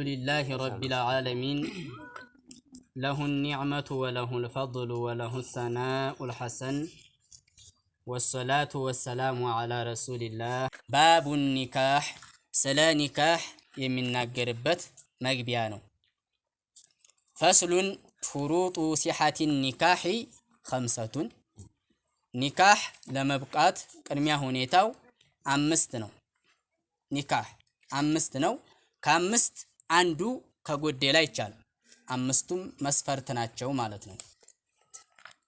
لله رب العالمين له النعمة وله الفضل وله الثناء الحسن والصلاة والسلام على رسول الله باب النكاح سلا نكاح يمنا قربت مقبيانو فصل فروط صحة النكاح 5 نكاح لما بقات قدميا ሁኔታው 5 ነው ኒካህ 5 ነው ከ5 አንዱ ከጎደላ ይቻላል አምስቱም መስፈርት ናቸው ማለት ነው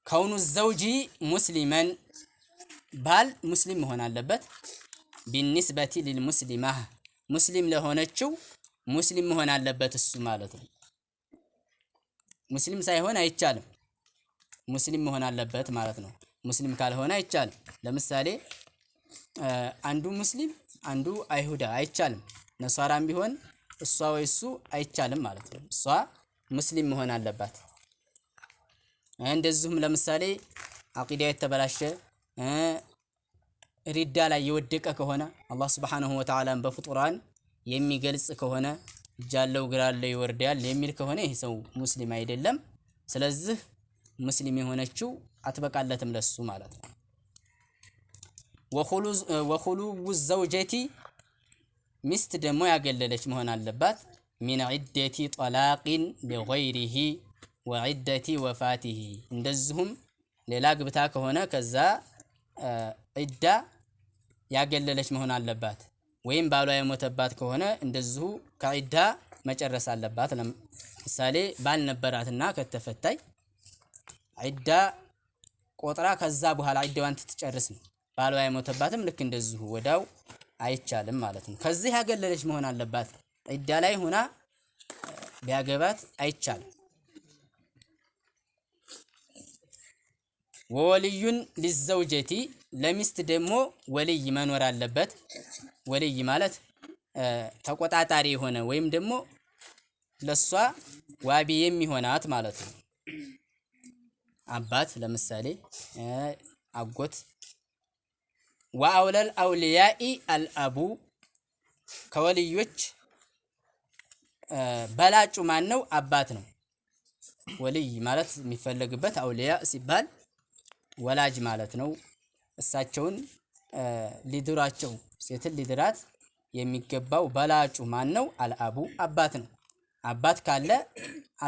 ከውኑ ዘውጂ ሙስሊመን ባል ሙስሊም መሆን አለበት بالنسبه للمسلمه ሙስሊም ለሆነችው ሙስሊም መሆን አለበት እሱ ማለት ነው ሙስሊም ሳይሆን አይቻልም ሙስሊም መሆን አለበት ማለት ነው ሙስሊም ካልሆነ አይቻልም ለምሳሌ አንዱ ሙስሊም አንዱ አይሁዳ አይቻልም ነሳራም ቢሆን እሷ ወይ እሱ አይቻልም ማለት ነው እሷ ሙስሊም መሆን አለባት እንደዚሁም ለምሳሌ አቂዳ የተበላሸ ሪዳ ላይ የወደቀ ከሆነ አላህ Subhanahu Wa Ta'ala በፍጡራን የሚገልጽ ከሆነ ጃለው ግራለው ይወርዳል የሚል ከሆነ ይሄ ሰው ሙስሊም አይደለም ስለዚህ ሙስሊም የሆነችው አትበቃለትም ለሱ ማለት ነው ወኹሉ الزوجة ሚስት ደግሞ ያገለለች መሆን አለባት من عدة طلاق لغيره وعدة وفاته እንደዚሁም ሌላ ግብታ ከሆነ ከዛ ዒዳ ያገለለች መሆን አለባት ወይም ባሏ የሞተባት ከሆነ እንደዚሁ ከዒዳ መጨረስ አለባት ለምሳሌ ባል ነበራትና ከተፈታይ ዒዳ ቆጥራ ከዛ በኋላ ዒዳዋን ትጨርስ ነው ባሏ የሞተባትም ልክ እንደዚሁ ወዳው አይቻልም ማለት ነው ከዚህ ያገለለች መሆን አለባት ዒዳ ላይ ሆና ቢያገባት አይቻልም ወልዩን للزوجة ለሚስት ደግሞ ወልይ መኖር አለበት ወልይ ማለት ተቆጣጣሪ ሆነ ወይም ደግሞ ለሷ ዋቢ የሚሆናት ማለት ነው አባት ለምሳሌ አጎት ወአውለል አውሊያኢ አልአቡ ከወልዮች በላጩ ማን ነው አባት ነው ወልይ ማለት የሚፈልግበት አውሊያ ሲባል ወላጅ ማለት ነው እሳቸውን ሊድራቸው ሴትን ሊድራት የሚገባው በላጩ ማን ነው አልአቡ አባት ነው አባት ካለ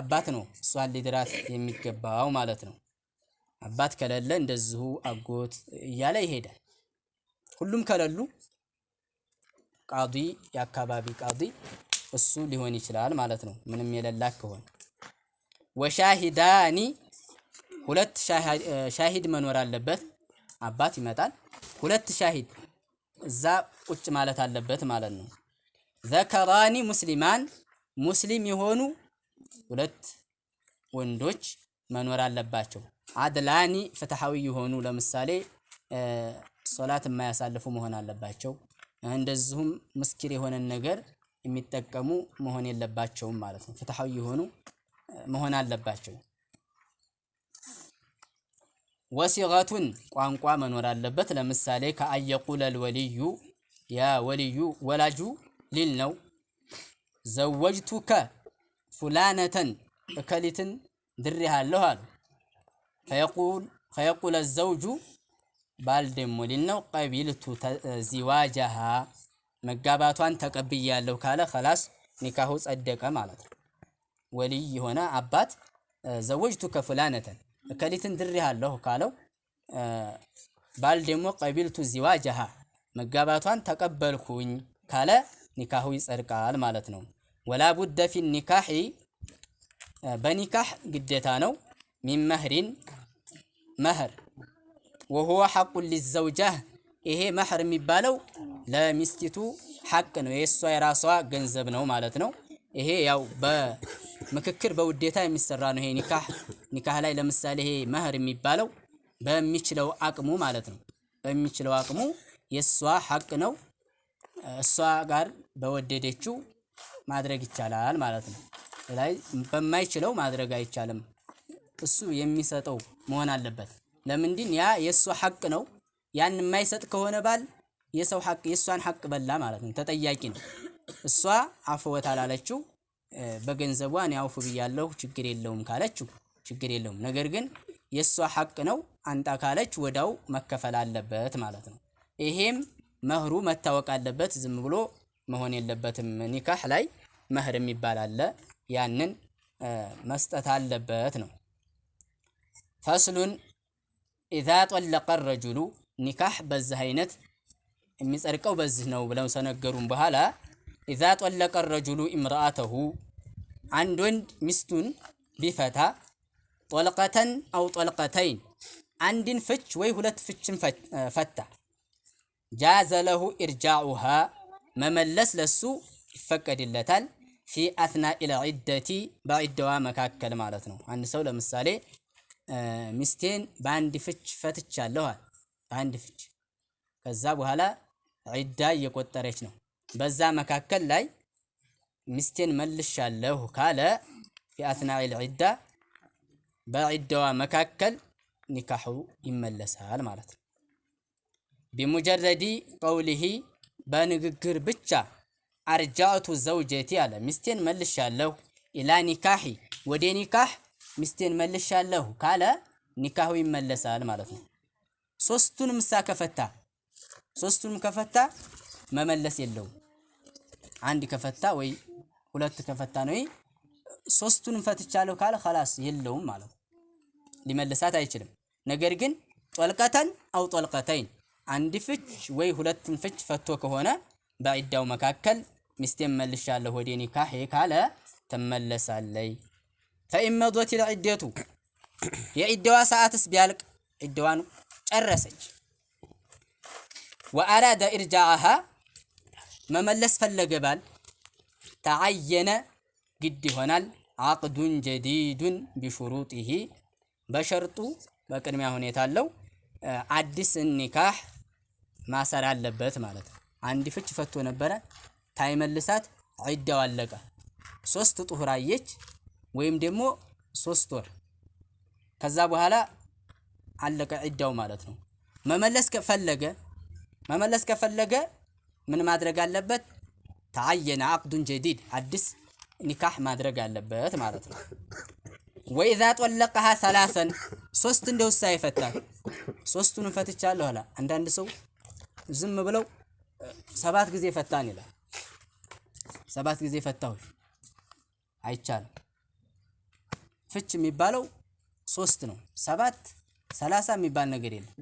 አባት ነው እሷን ሊድራት የሚገባው ማለት ነው አባት ከሌለ እንደዚሁ አጎት እያለ ይሄዳል ሁሉም ከሌሉ ቃዲ ያካባቢ ቃዲ እሱ ሊሆን ይችላል ማለት ነው ምንም የሌላት ከሆነ ወሻሂዳኒ ሁለት ሻሂድ መኖር አለበት አባት ይመጣል ሁለት ሻሂድ እዛ ቁጭ ማለት አለበት ማለት ነው ዘከራኒ ሙስሊማን ሙስሊም የሆኑ ሁለት ወንዶች መኖር አለባቸው አድላኒ ፍትሃዊ የሆኑ ለምሳሌ ሶላት የማያሳልፉ መሆን አለባቸው እንደዚሁም ምስኪር የሆነ ነገር የሚጠቀሙ መሆን የለባቸውም ማለት ነው ፍትሃዊ የሆኑ መሆን አለባቸው ወሲጋቱን ቋንቋ መኖር አለበት ለምሳሌ ከአየቁል الولي ያ ወልዩ ወላጁ ሊል ነው ዘወጅቱከ ፉላነተን እከሊትን ድሬሃለሁ አሉ فيقول الزوج ባል ደግሞ ሊል ነው ቀቢልቱ ዚዋጃሃ መጋባቷን ተቀብያለሁ ካለ خلاص ኒካሁ ጸደቀ ማለት ነው ወልይ ሆነ አባት ዘወጅቱከ ፉላነተን እከሊትን ድሬሃለሁ ካለው ባል ደግሞ ቀቢልቱ ዚዋጃሃ መጋባቷን ተቀበልኩኝ ካለ ኒካሁ ይጸድቃል ማለት ነው ወላ ቡደ ፊ ኒካሂ በኒካህ ግዴታ ነው ሚን መህሪን መህር وهو حق للزوجة ይሄ መህር የሚባለው ለሚስቲቱ ሐቅ ነው የሷ የራሷ ገንዘብ ነው ማለት ነው ይሄ ያው በምክክር በውዴታ የሚሰራ ነው ይሄ ኒካህ ላይ ለምሳሌ ይሄ መህር የሚባለው በሚችለው አቅሙ ማለት ነው በሚችለው አቅሙ የሷ ሐቅ ነው እሷ ጋር በወደደችው ማድረግ ይቻላል ማለት ነው ላይ በማይችለው ማድረግ አይቻልም እሱ የሚሰጠው መሆን አለበት ለምንድን ያ የሷ ሐቅ ነው ያን የማይሰጥ ከሆነ ባል የሰው ሐቅ የሷን ሐቅ በላ ማለት ነው ተጠያቂ ነው እሷ አፈወት አላለችው በገንዘቧ እኔ አውፍ ብያለሁ ችግር የለውም ካለችው ችግር የለውም። ነገር ግን የሷ ሐቅ ነው አንጣ ካለች ወዳው መከፈል አለበት ማለት ነው። ይሄም መህሩ መታወቅ አለበት። ዝም ብሎ መሆን የለበትም። ኒካህ ላይ መህር የሚባል አለ። ያንን መስጠት አለበት ነው። ፈስሉን ኢዛ ጠለቀ ረጁሉ ኒካህ በዚህ አይነት የሚጸድቀው በዚህ ነው ብለው ሰነገሩን በኋላ ኢዛ ጠለቀ ረጁሉ ኢምራአተሁ አንድ ወንድ ሚስቱን ቢፈታ ጠልቀተን አው ጠልቀተይን አንድን ፍች ወይ ሁለት ፍችን ፈታ ጃዘ ለሁ ኢርጃኡሃ መመለስ ለሱ ይፈቀድለታል። ፊ አትናኢል ዒደቲ በዒደዋ መካከል ማለት ነው። አንድ ሰው ለምሳሌ ሚስቴን በአንድ ፍች ፈትቻለሁ አለ። በአንድ ፍች ከዛ በኋላ ዒዳ እየቆጠረች ነው። በዛ መካከል ላይ ሚስቴን መልሻለሁ ካለ ፊ አትናኢል ዒዳ በዒዳዋ መካከል ኒካሑ ይመለሳል ማለት ነው። ቢሙጀረዲ ቀውሊሂ በንግግር ብቻ አርጃዕቱ ዘውጀቲ አለ ሚስቴን መልሻለሁ ኢላ ኒካሒ ወደ ኒካህ ሚስቴን መልሻለሁ ካለ ኒካሁ ይመለሳል ማለት ነው። ሶስቱንም ከፈታ መመለስ የለውም። አንድ ከፈታ ወይ ሁለት ከፈታ ነው። ሶስቱንም ፈትቻለሁ ካለ خلاص የለውም ማለት ነው። ሊመልሳት አይችልም። ነገር ግን ጠልቀተን አው ጠልቀተይን አንድ ፍች ወይ ሁለትን ፍች ፈቶ ከሆነ በዒዳው መካከል ሚስቴን መልሻለሁ ወደ ኒካህ ካለ ትመለሳለይ። ፈኢን መضت العدة የዒዳዋ ሰዓትስ ቢያልቅ ዒዳዋን ጨረሰች ወአራደ ኢርጃዓሃ መመለስ ፈለገ ባል ተዓየነ ግድ ይሆናል ዓቅዱን ጀዲዱን ቢሹሩጢሂ በሸርጡ በቅድሚያ ሁኔታ አለው አዲስ ኒካህ ማሰር አለበት ማለት ነው። አንድ ፍች ፈቶ ነበረ ታይመልሳት ዒዳው አለቀ። 3 ጡህር አየች ወይም ደግሞ 3 ወር ከዛ በኋላ አለቀ ዒዳው ማለት ነው። መመለስ ከፈለገ ምን ማድረግ አለበት? ተዓየነ ዓቅዱን ጀዲድ አዲስ ኒካህ ማድረግ አለበት ማለት ነው። ወኢዛ ጠለቀሃ ሰላሰን 3 እንደውሳ ይፈታል። 3ቱን ፈትቻለሁ አለ። አንዳንድ ሰው ዝም ብለው 7 ጊዜ ፈታን ይላል። 7 ጊዜ ፈታሁ አይቻልም። ፍች የሚባለው 3 ነው። 7 30 የሚባል ነገር የለም።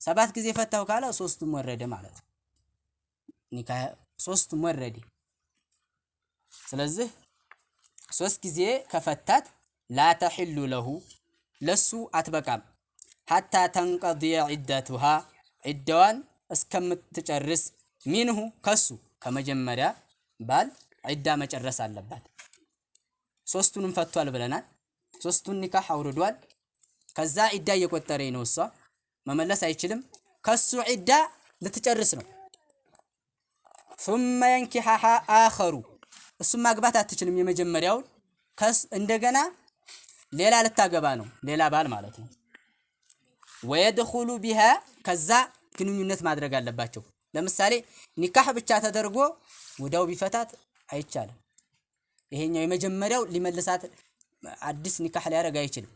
7 ጊዜ ፈታሁ ካለ 3ቱም ወረደ ማለት ነው። ኒካህ 3ቱም ወረደ። ስለዚህ 3 ጊዜ ከፈታት ላ ተሒሉ ለሁ ለሱ አትበቃም ሐታ ተንቀضየ ዒደቱሃ ዒዳዋን እስከምትጨርስ ሚንሁ ከሱ ከመጀመሪያ ባል ዒዳ መጨረስ አለባት። 3ቱንም ፈቷል ብለናል። 3ቱን ኒካህ አውርዷል። ከዛ ዒዳ እየቆጠረ ነው። እሷ መመለስ አይችልም። ከሱ ዒዳ ልትጨርስ ነው። ثم ينكحها آخر እሱም ማግባት አትችልም። የመጀመሪያውን እንደገና ሌላ ልታገባ ነው። ሌላ ባል ማለት ነው። ወየድኹሉ ቢሃ ከዛ ግንኙነት ማድረግ አለባቸው። ለምሳሌ ኒካህ ብቻ ተደርጎ ወዳው ቢፈታት አይቻልም። ይሄኛው የመጀመሪያው ሊመልሳት አዲስ ኒካህ ሊያደርግ አይችልም።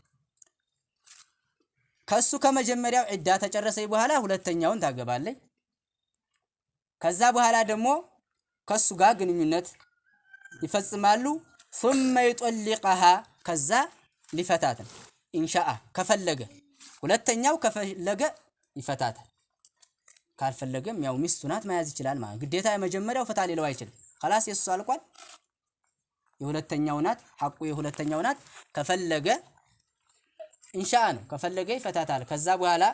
ከሱ ከመጀመሪያው ዒዳ ተጨረሰይ በኋላ ሁለተኛውን ታገባለች። ከዛ በኋላ ደግሞ ከሱ ጋር ግንኙነት ይፈጽማሉ። ثم يطلقها ከዛ ሊፈታት ኢንሻአ ከፈለገ ሁለተኛው ከፈለገ ይፈታታል። ካልፈለገም ያው ሚስቱ ናት መያዝ ይችላል ማለት ግዴታ የመጀመሪያው ፈታ ሊለው አይችልም። خلاص የሱ አልቋል። የሁለተኛው ናት ሐቁ የሁለተኛው ናት። ከፈለገ ኢንሻአ ነው ከፈለገ ይፈታታል። ከዛ በኋላ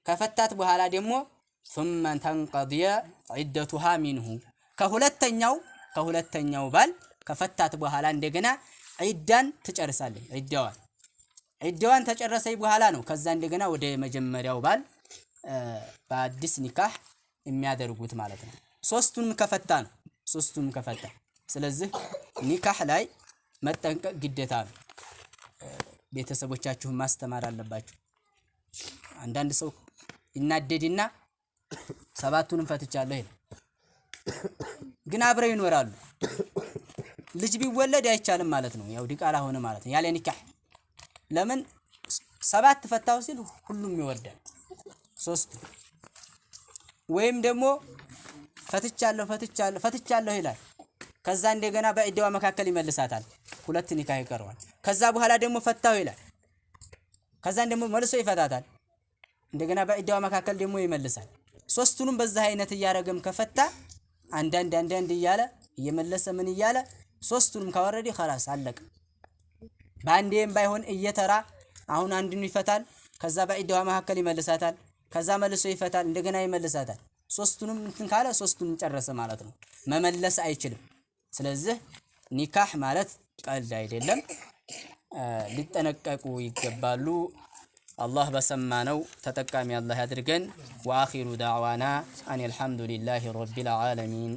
ከፈታት በኋላ ደግሞ ثم تنقضي عدتها منه ከሁለተኛው ባል ከፈታት በኋላ እንደገና ዒዳን ትጨርሳለች። ዒዳዋን ተጨረሰይ በኋላ ነው ከዛ እንደገና ወደ መጀመሪያው ባል በአዲስ ኒካህ የሚያደርጉት ማለት ነው። 3ቱንም ከፈታ ነው። 3ቱንም ከፈታ ስለዚህ ኒካህ ላይ መጠንቀቅ ግዴታ ነው። ቤተሰቦቻችሁን ማስተማር አለባችሁ። አንዳንድ ሰው ይናደድና 7ቱንም ፈትቻለሁ ይላል። ግን አብረው ይኖራሉ። ልጅ ቢወለድ አይቻልም ማለት ነው። ያው ዲቃላ ሆነ ማለት ነው ያለ ኒካህ። ለምን 7 ፈታው ሲል ሁሉም ይወርዳል 3 ወይም ደግሞ ፈትቻለሁ ይላል። ከዛ እንደገና በዒዳዋ መካከል ይመልሳታል 2 ኒካህ ይቀርዋል። ከዛ በኋላ ደግሞ ፈታው ይላል። ከዛ ደግሞ መልሶ ይፈታታል። እንደገና በዒዳዋ መካከል ደግሞ ይመልሳል። 3ቱንም በዛ አይነት እያረገም ከፈታ አንዳንድ እያለ እየመለሰ ምን እያለ 3ቱንም ካወረደ خلاص አለቀ። ባንዴም ባይሆን እየተራ አሁን አንዱን ይፈታል። ከዛ በዒዳዋ መካከል ይመልሳታል። ከዛ መልሶ ይፈታል። እንደገና ይመልሳታል። 3ቱንም እንትን ካለ 3ቱንም ጨረሰ ማለት ነው። መመለስ አይችልም። ስለዚህ ኒካህ ማለት ቀልድ አይደለም። ሊጠነቀቁ ይገባሉ። الله بسمانو تتقامي الله يدرجن وآخر دعوانا أن الحمد لله رب العالمين